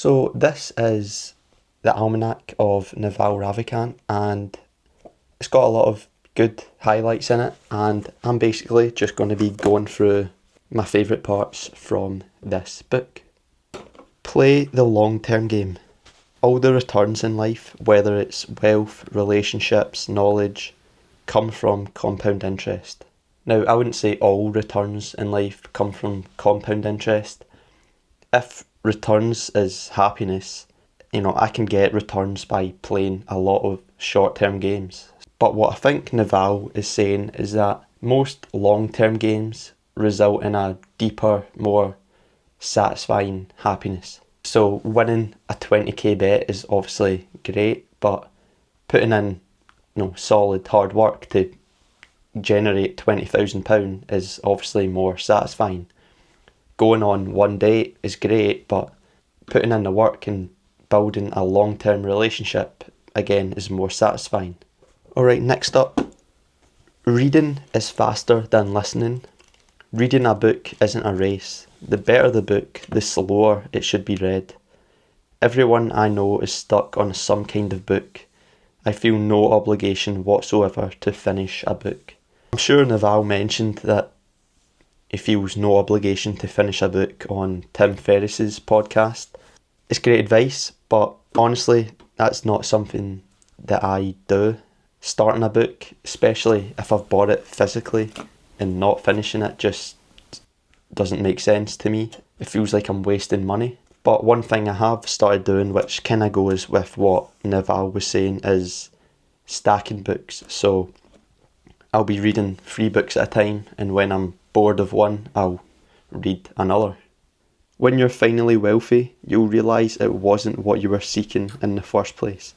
So this is the Almanac of Naval Ravikant, and it's got a lot of good highlights in it, and I'm basically just going to be going through my favourite parts from this book. Play the long-term game. All the returns in life, whether it's wealth, relationships, knowledge, come from compound interest. Now, I wouldn't say all returns in life come from compound interest. If returns is happiness, I can get returns by playing a lot of short-term games. But what I think Naval is saying is that most long-term games result in a deeper, more satisfying happiness. So winning a 20k bet is obviously great, but putting in solid hard work to generate £20,000 is obviously more satisfying. Going on one date is great, but putting in the work and building a long-term relationship again is more satisfying. Alright, next up, reading is faster than listening. Reading a book isn't a race. The better the book, the slower it should be read. Everyone I know is stuck on some kind of book. I feel no obligation whatsoever to finish a book. I'm sure Naval mentioned that he feels no obligation to finish a book on Tim Ferriss's podcast. It's great advice, but honestly, that's not something that I do. Starting a book, especially if I've bought it physically and not finishing it, just doesn't make sense to me. It feels like I'm wasting money. But one thing I have started doing, which kind of goes with what Naval was saying, is stacking books. So I'll be reading 3 books at a time, and when I'm bored of one, I'll read another. When you're finally wealthy, you'll realise it wasn't what you were seeking in the first place.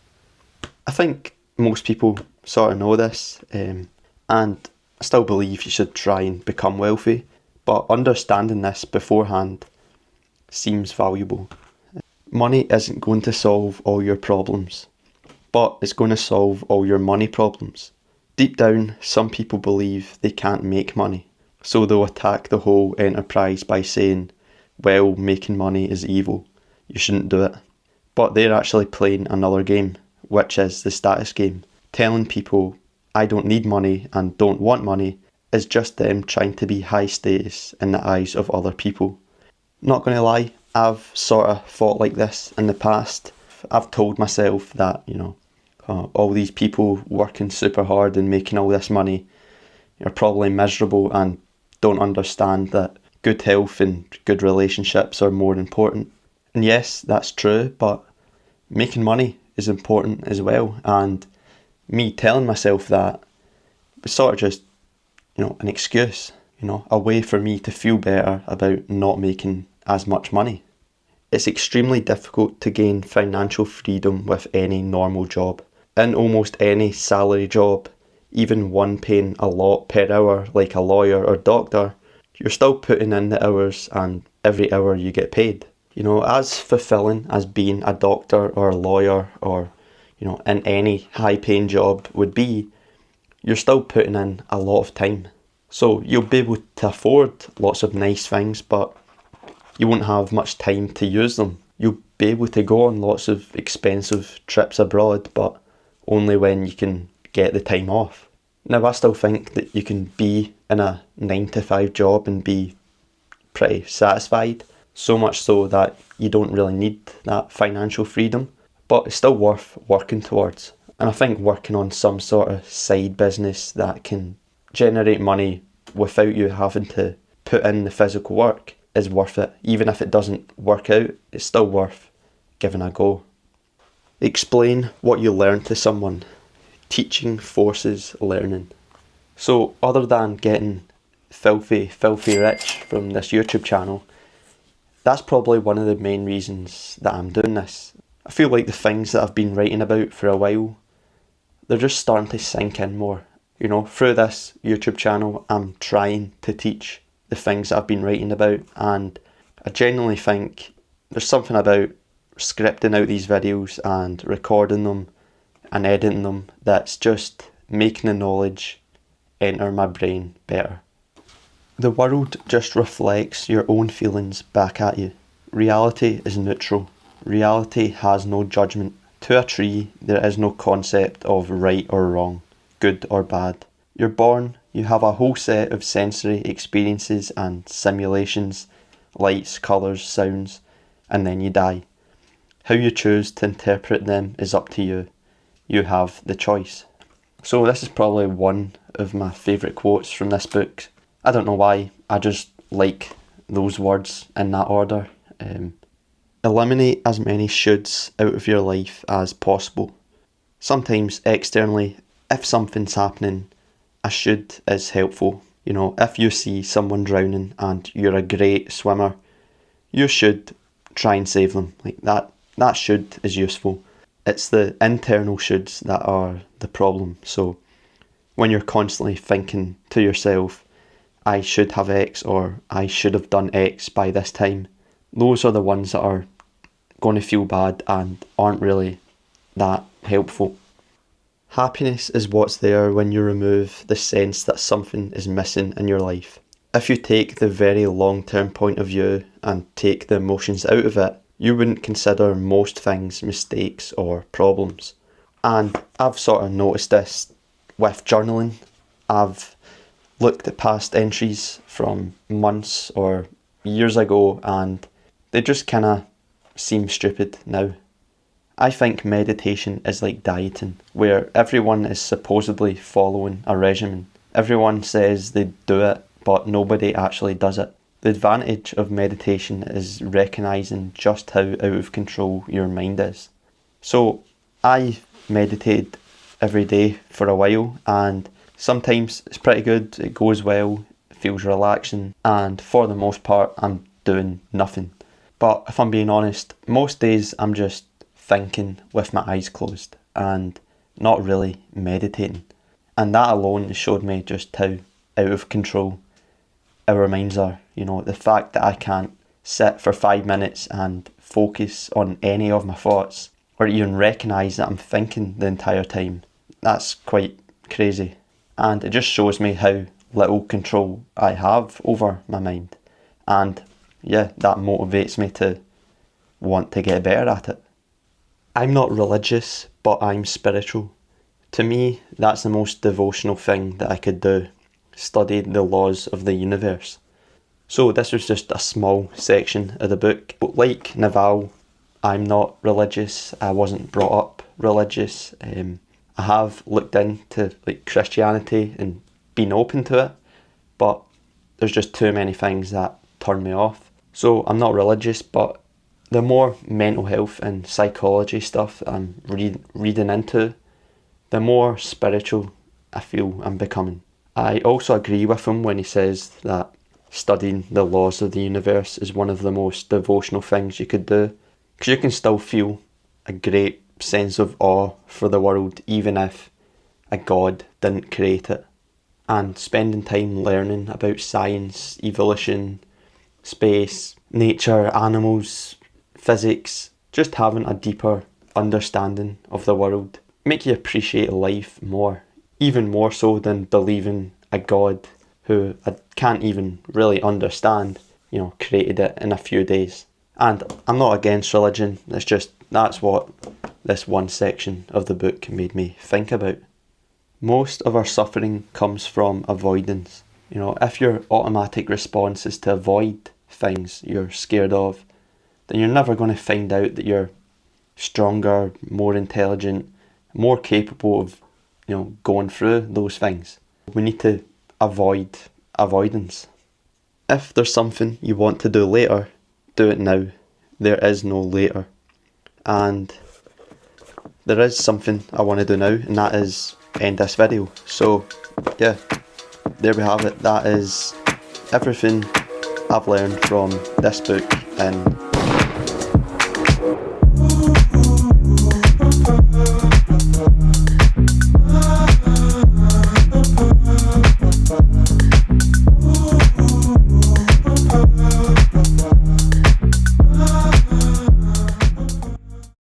I think most people sort of know this, and I still believe you should try and become wealthy, but understanding this beforehand seems valuable. Money isn't going to solve all your problems, but it's going to solve all your money problems. Deep down, some people believe they can't make money, so they'll attack the whole enterprise by saying, well, making money is evil, you shouldn't do it. But they're actually playing another game, which is the status game. Telling people, I don't need money and don't want money, is just them trying to be high status in the eyes of other people. Not going to lie, I've sort of thought like this in the past. I've told myself that, all these people working super hard and making all this money are probably miserable and don't understand that good health and good relationships are more important. And yes, that's true, but making money is important as well. And me telling myself that was sort of just, an excuse, a way for me to feel better about not making as much money. It's extremely difficult to gain financial freedom with any normal job. In almost any salary job, even one paying a lot per hour like a lawyer or doctor, you're still putting in the hours and every hour you get paid. As fulfilling as being a doctor or a lawyer or, in any high paying job would be, you're still putting in a lot of time. So you'll be able to afford lots of nice things, but you won't have much time to use them. You'll be able to go on lots of expensive trips abroad, but only when you can get the time off. Now, I still think that you can be in a 9 to 5 job and be pretty satisfied, so much so that you don't really need that financial freedom, but it's still worth working towards. And I think working on some sort of side business that can generate money without you having to put in the physical work is worth it. Even if it doesn't work out, it's still worth giving a go. Explain what you learn to someone. Teaching forces learning. So other than getting filthy rich from this YouTube channel, that's probably one of the main reasons that I'm doing this. I feel like the things that I've been writing about for a while, they're just starting to sink in more. Through this YouTube channel, I'm trying to teach the things that I've been writing about, and I genuinely think there's something about scripting out these videos and recording them and editing them that's just making the knowledge enter my brain better. The world just reflects your own feelings back at you. Reality is neutral. reality has no judgment. To a tree, there is no concept of right or wrong, good or bad. You're born, you have a whole set of sensory experiences and simulations, lights, colours, sounds, and then you die. How you choose to interpret them is up to you. You have the choice. So this is probably one of my favourite quotes from this book. I don't know why, I just like those words in that order. Eliminate as many shoulds out of your life as possible. Sometimes externally, if something's happening, a should is helpful. You know, if you see someone drowning and you're a great swimmer, you should try and save them. Like that should is useful. It's the internal shoulds that are the problem. So when you're constantly thinking to yourself, I should have X or I should have done X by this time, those are the ones that are going to feel bad and aren't really that helpful. Happiness is what's there when you remove the sense that something is missing in your life. If you take the very long-term point of view and take the emotions out of it, you wouldn't consider most things mistakes or problems. And I've sort of noticed this with journaling. I've looked at past entries from months or years ago and they just kind of seem stupid now. I think meditation is like dieting, where everyone is supposedly following a regimen. Everyone says they do it, but nobody actually does it. The advantage of meditation is recognising just how out of control your mind is. So I meditated every day for a while and sometimes it's pretty good, it goes well, it feels relaxing, and for the most part I'm doing nothing. But if I'm being honest, most days I'm just thinking with my eyes closed and not really meditating. And that alone showed me just how out of control our minds are. You know, the fact that I can't sit for 5 minutes and focus on any of my thoughts or even recognise that I'm thinking the entire time, that's quite crazy. And it just shows me how little control I have over my mind. And yeah, that motivates me to want to get better at it. I'm not religious, but I'm spiritual. To me, that's the most devotional thing that I could do. Study the laws of the universe. So this was just a small section of the book. But like Naval, I'm not religious. I wasn't brought up religious. I have looked into like Christianity and been open to it, but there's just too many things that turn me off. So I'm not religious, but the more mental health and psychology stuff that I'm reading into, the more spiritual I feel I'm becoming. I also agree with him when he says that studying the laws of the universe is one of the most devotional things you could do, because you can still feel a great sense of awe for the world even if a god didn't create it. And spending time learning about science, evolution, space, nature, animals, physics, just having a deeper understanding of the world make you appreciate life more, even more so than believing a god who I can't even really understand, you know, created it in a few days. And I'm not against religion, it's just that's what this one section of the book made me think about. Most of our suffering comes from avoidance. You know, if your automatic response is to avoid things you're scared of, then you're never going to find out that you're stronger, more intelligent, more capable of, you know, going through those things. We need to avoid avoidance. If there's something you want to do later, do it now. There is no later. And there is something I want to do now, and that is end this video. So yeah, there we have it. That is everything I've learned from this book in